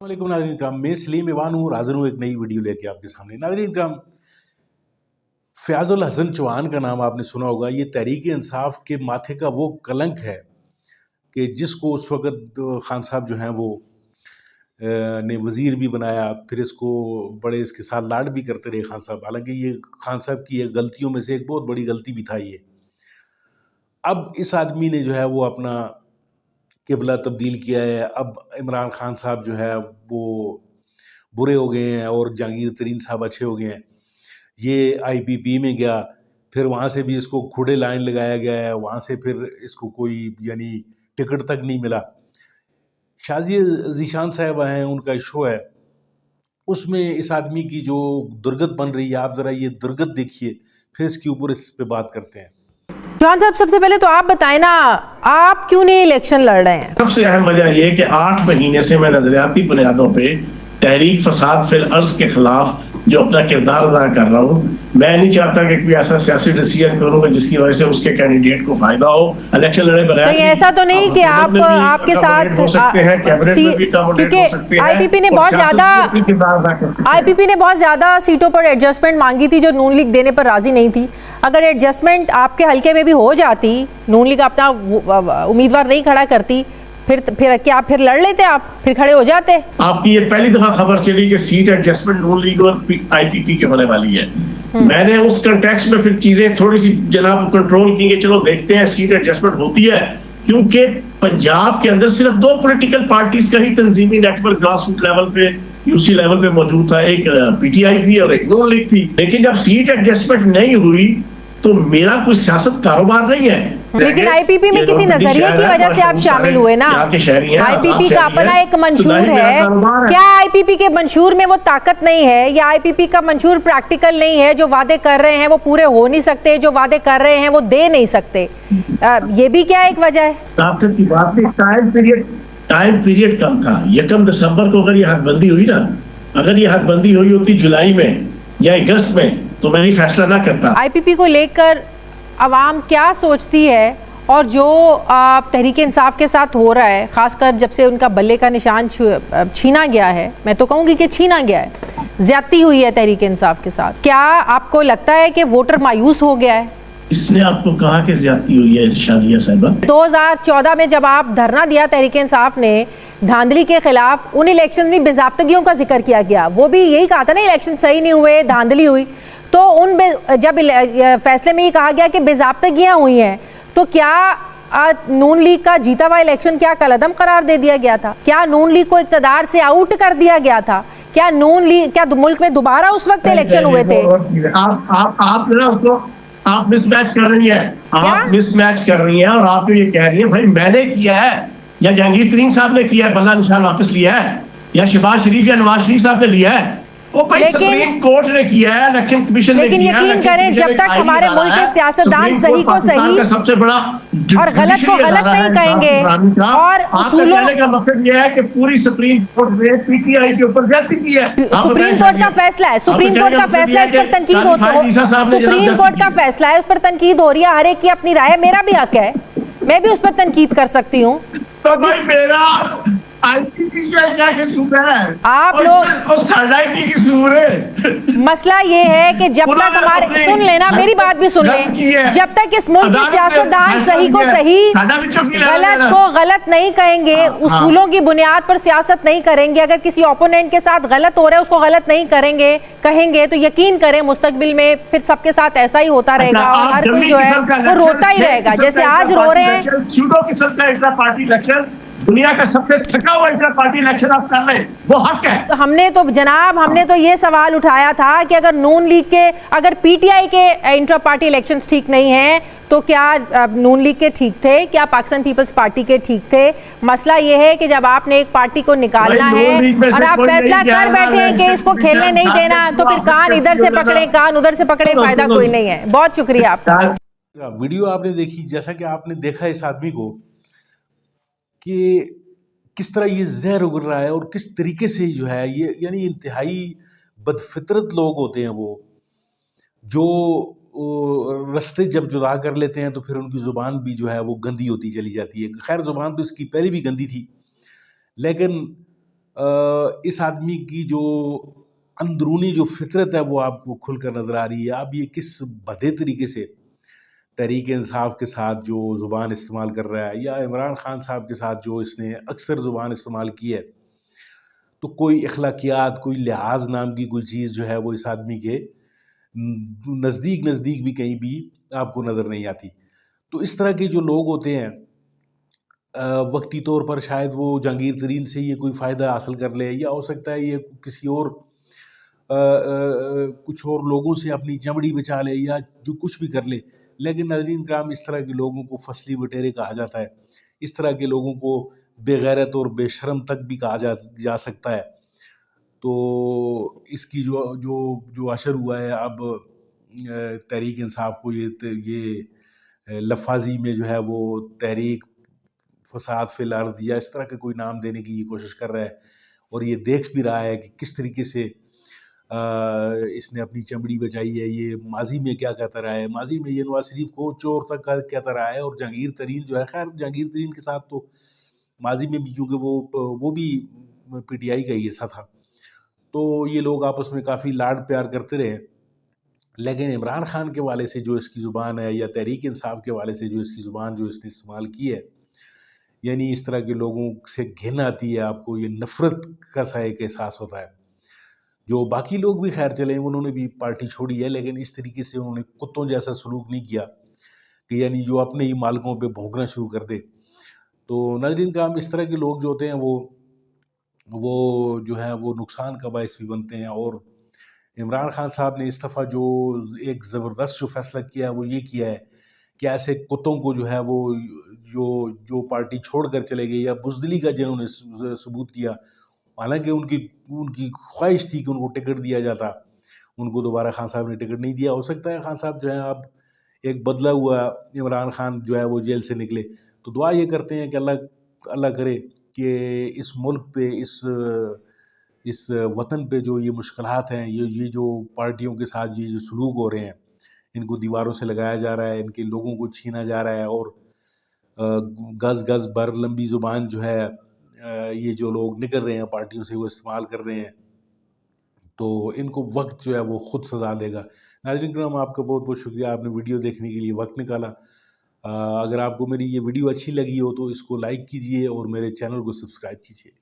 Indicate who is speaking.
Speaker 1: वालेकुम नाज़रीन इकराम, मैं सलीम ईवान हूँ और हाज़िर हूँ एक नई वीडियो लेके आपके सामने। नाज़रीन इकराम, फ़याज़ुल हसन चौहान का नाम आपने सुना होगा। ये तहरीक इंसाफ के माथे का वो कलंक है कि जिसको उस वक़्त खान साहब जो हैं वो ने वज़ीर भी बनाया, फिर इसको बड़े इसके साथ लाड भी करते रहे खान साहब। हालांकि ये खान साहब की एक गलतियों में से एक बहुत बड़ी गलती भी था ये। अब इस आदमी ने जो है वो अपना क़िबला तब्दील किया है। अब इमरान खान साहब जो है वो बुरे हो गए हैं और जहांगीर तरीन साहब अच्छे हो गए हैं। ये IPP में गया, फिर वहाँ से भी इसको खुड़े लाइन लगाया गया है, वहाँ से फिर इसको कोई यानी टिकट तक नहीं मिला। शाज़िया ज़ीशान साहब हैं, उनका शो है, उसमें इस आदमी की जो दुर्गत बन रही है, आप ज़रा ये दुर्गत देखिए, फिर इसके ऊपर इस पे बात करते हैं।
Speaker 2: चौहान साहब, सबसे पहले तो आप बताएं ना, आप क्यों नहीं इलेक्शन लड़ रहे हैं?
Speaker 3: सबसे अहम वजह यह कि 8 महीने से मैं नजरियाती बुनियादों पे तहरीक फसाद फिल अर्ज के खिलाफ जो अपना किरदार अदा कर रहा हूँ। मैं नहीं चाहता कि कोई ऐसा सियासी डिसीजन करूँगा जिसकी वजह से उसके कैंडिडेट को फायदा हो। इलेक्शन लड़े बगैर
Speaker 2: कहीं ऐसा तो नहीं कि आप आपके साथ
Speaker 3: हो सकते हैं, कैबिनेट में भी अकोमोडेट हो सकते हैं।
Speaker 2: IPP ने बहुत ज्यादा सीटों पर एडजस्टमेंट मांगी थी जो नून लीग देने पर राजी नहीं थी। अगर एडजस्टमेंट आपके हल्के में भी हो जाती, नून लीग अपना उम्मीदवार नहीं खड़ा करती, फिर क्या फिर लड़ लेते आप, फिर खड़े हो जाते?
Speaker 3: आपकी ये पहली दफा खबर चली कि सीट एडजस्टमेंट नून लीग और IPP के होने वाली है। मैंने उस कंटेक्स्ट में फिर चीजें थोड़ी सी जनाब कंट्रोल की कि चलो देखते हैं सीट एडजस्टमेंट होती है, क्योंकि पंजाब के अंदर सिर्फ 2 पॉलिटिकल पार्टीज का ही तंजीमी नेटवर्क ग्रास रूट लेवल पे, UC लेवल पे मौजूद था। एक PTI थी और एक नून लीग थी। लेकिन जब सीट एडजस्टमेंट नहीं हुई तो मेरा कोई सियासत कारोबार नहीं है।
Speaker 2: लेकिन IPP में किसी नजरिए की वजह से आप शामिल हुए ना। IPP का अपना एक मंशूर है। क्या IPP के मंशूर में वो ताकत नहीं है, या IPP का मंशूर प्रैक्टिकल नहीं है? जो वादे कर रहे हैं वो पूरे हो नहीं सकते, जो वादे कर रहे हैं वो दे नहीं सकते। ये भी क्या एक वजह है? ताकत की बात नहीं,
Speaker 3: टाइम पीरियड कम था। 1 दिसंबर को अगर ये हदबंदी हुई ना, अगर ये हदबंदी हुई होती जुलाई में या अगस्त में, तो मैं ये फैसला ना करता।
Speaker 2: IPP को लेकर अवाम क्या सोचती है, और जो तहरीक इंसाफ के साथ हो रहा है, खासकर जब से उनका बल्ले का निशान छीना गया है, मैं तो कहूँगी कि छीना गया है, ज्यादती हुई है तहरीक इंसाफ के साथ, क्या आपको लगता है कि वोटर मायूस हो गया है?
Speaker 3: इसने आपको कहा कि ज्यादती हुई है शाजिया साहिबा?
Speaker 2: 2014 में जब आप धरना दिया तहरीक इंसाफ ने धांधली के खिलाफ, उन इलेक्शन में बेज़ाब्तगियों का जिक्र किया गया। वो भी यही कहा था ना, इलेक्शन सही नहीं हुए, धांधली हुई। तो जब फैसले में ये कहा गया कि बेज़ाब्तगियां हुई हैं, तो क्या नून लीग का जीता हुआ इलेक्शन क्या कलअदम करार दे दिया गया था? क्या नून लीग को इक़्तिदार से आउट कर दिया गया था? क्या नून लीग, क्या मुल्क में दोबारा उस वक्त इलेक्शन हुए थे?
Speaker 3: आप मिसमैच कर रही हैं, आप मिसमैच कर रही हैं, और आप ये कह रही हैं भाई मैंने किया है या जहांगीर तरीन साहब ने किया है, बल्ला निशान वापस लिया है, या शहबाज शरीफ या नवाज शरीफ साहब ने लिया है। वो भाई सुप्रीम कोर्ट ने किया है, इलेक्शन कमीशन ने किया है।
Speaker 2: लेकिन यकीन करें, जब तक हमारे मुल्क के सियासतदान सही को सही
Speaker 3: सबसे बड़ा
Speaker 2: और गलत को गलत नहीं कहेंगे, और
Speaker 3: कहने का मकसद यह है कि पूरी सुप्रीम कोर्ट ने PTI के ऊपर ज्यादती की है।
Speaker 2: सुप्रीम कोर्ट का फैसला है, सुप्रीम कोर्ट का फैसला है, इस पर तनकीद होती है। सुप्रीम कोर्ट का फैसला है, उस पर तनकीद हो रही है। हर एक की अपनी राय है, मेरा भी हक है, मैं भी उस पर तनकीद कर सकती हूँ।
Speaker 3: तो भाई मेरा IPP का क्या कसूर है?
Speaker 2: आप लोग मसला ये है कि जब तक हमारे, सुन लेना, मेरी बात भी सुन लें, जब तक इस मुल्क के सियासतदान सही को सही, गलत को गलत नहीं कहेंगे, उसूलों की बुनियाद पर सियासत नहीं करेंगे, अगर किसी ओपोनेंट के साथ गलत हो रहा है उसको गलत नहीं कहेंगे, तो यकीन करें मुस्तकबिल में फिर सबके साथ ऐसा ही होता रहेगा, और हर कोई जो है वो रोता ही रहेगा, जैसे आज रो रहे हैं।
Speaker 3: दुनिया का सबसे थका हुआ इंटर पार्टी इलेक्शन आप कर रहे हैं, वो हक है।
Speaker 2: तो हमने तो ये सवाल उठाया था कि अगर नून लीग के, अगर PTI के इंटर पार्टी इलेक्शंस ठीक नहीं हैं, तो क्या नून लीग के ठीक थे? क्या पाकिस्तान पीपल्स पार्टी के ठीक थे? मसला ये है कि जब आपने एक पार्टी को निकालना है और आप फैसला कर बैठे हैं कि इसको खेलने नहीं देना, तो फिर कान इधर से पकड़े कान उधर से पकड़े, फायदा कोई नहीं है। बहुत शुक्रिया आपका।
Speaker 1: वीडियो आपने देखी, जैसा कि आपने देखा इस आदमी को कि किस तरह ये जहर उगल रहा है और किस तरीके से जो है ये, यानी इंतहाई बदफितरत लोग होते हैं वो, जो रस्ते जब जुदा कर लेते हैं तो फिर उनकी ज़ुबान भी जो है वो गंदी होती चली जाती है। खैर ज़ुबान तो इसकी पहले भी गंदी थी, लेकिन اس آدمی کی جو اندرونی جو فطرت ہے وہ آپ کو کھل کر نظر آ رہی ہے. اب یہ کس بھدے طریقے سے تحریک انصاف کے ساتھ جو زبان استعمال کر رہا ہے، یا عمران خان صاحب کے ساتھ جو اس نے اکثر زبان استعمال کی ہے، تو کوئی اخلاقیات، کوئی لحاظ نام کی کوئی چیز جو ہے وہ اس آدمی کے نزدیک بھی کہیں بھی آپ کو نظر نہیں آتی. تو اس طرح کے جو لوگ ہوتے ہیں، وقتی طور پر شاید وہ جہانگیر ترین سے یہ کوئی فائدہ حاصل کر لے، یا ہو سکتا ہے یہ کسی اور کچھ اور لوگوں سے اپنی چمڑی بچا لے، یا جو کچھ بھی کر لے. لیکن ناظرین کرام، اس طرح کے لوگوں کو فصلی بٹیرے کہا جاتا ہے. اس طرح کے لوگوں کو بے غیرت اور بے شرم تک بھی کہا جا سکتا ہے. تو اس کی جو اشر ہوا ہے اب تحریک انصاف کو، یہ لفاظی میں جو ہے وہ تحریک فساد فی الارض یا اس طرح کا کوئی نام دینے کی یہ کوشش کر رہا ہے، اور یہ دیکھ بھی رہا ہے کہ کس طریقے سے اس نے اپنی چمڑی بچائی ہے. یہ ماضی میں کیا کہتا رہا ہے، ماضی میں یہ نواز شریف کو چور تک کہتا رہا ہے، اور جہانگیر ترین جو ہے، خیر جہانگیر ترین کے ساتھ تو ماضی میں بھی، کیونکہ وہ بھی پی ٹی آئی کا ہی حصہ تھا، تو یہ لوگ آپس میں کافی لاڈ پیار کرتے رہے. لیکن عمران خان کے والے سے جو اس کی زبان ہے، یا تحریک انصاف کے والے سے جو اس کی زبان جو اس نے استعمال کی ہے، یعنی اس طرح کے لوگوں سے گھن آتی ہے، آپ کو یہ نفرت کا سا ایک احساس ہوتا ہے. جو باقی لوگ بھی خیر چلیں، انہوں نے بھی پارٹی چھوڑی ہے، لیکن اس طریقے سے انہوں نے کتوں جیسا سلوک نہیں کیا کہ یعنی جو اپنے ہی مالکوں پہ بھونکنا شروع کر دے. تو ناظرین کرام، اس طرح کے لوگ جو ہوتے ہیں وہ جو ہے وہ نقصان کا باعث بھی بنتے ہیں. اور عمران خان صاحب نے اس دفعہ جو ایک زبردست جو فیصلہ کیا ہے وہ یہ کیا ہے کہ ایسے کتوں کو جو ہے وہ جو پارٹی چھوڑ کر چلے گئے، یا بزدلی کا جنہوں نے ثبوت کیا، حالانکہ ان کی خواہش تھی کہ ان کو ٹکٹ دیا جاتا، ان کو دوبارہ خان صاحب نے ٹکٹ نہیں دیا. ہو سکتا ہے خان صاحب جو ہے اب ایک بدلا ہوا عمران خان جو ہے وہ جیل سے نکلے. تو دعا یہ کرتے ہیں کہ اللہ کرے کہ اس ملک پہ، اس وطن پہ جو یہ مشکلات ہیں، یہ جو پارٹیوں کے ساتھ یہ جو سلوک ہو رہے ہیں، ان کو دیواروں سے لگایا جا رہا ہے، ان کے لوگوں کو چھینا جا رہا ہے، اور گز بھر لمبی زبان جو ہے یہ جو لوگ نکل رہے ہیں پارٹیوں سے وہ استعمال کر رہے ہیں، تو ان کو وقت جو ہے وہ خود سزا دے گا. ناظرین کرام، آپ کا بہت بہت شکریہ، آپ نے ویڈیو دیکھنے کے لیے وقت نکالا. اگر آپ کو میری یہ ویڈیو اچھی لگی ہو تو اس کو لائک کیجئے اور میرے چینل کو سبسکرائب کیجئے.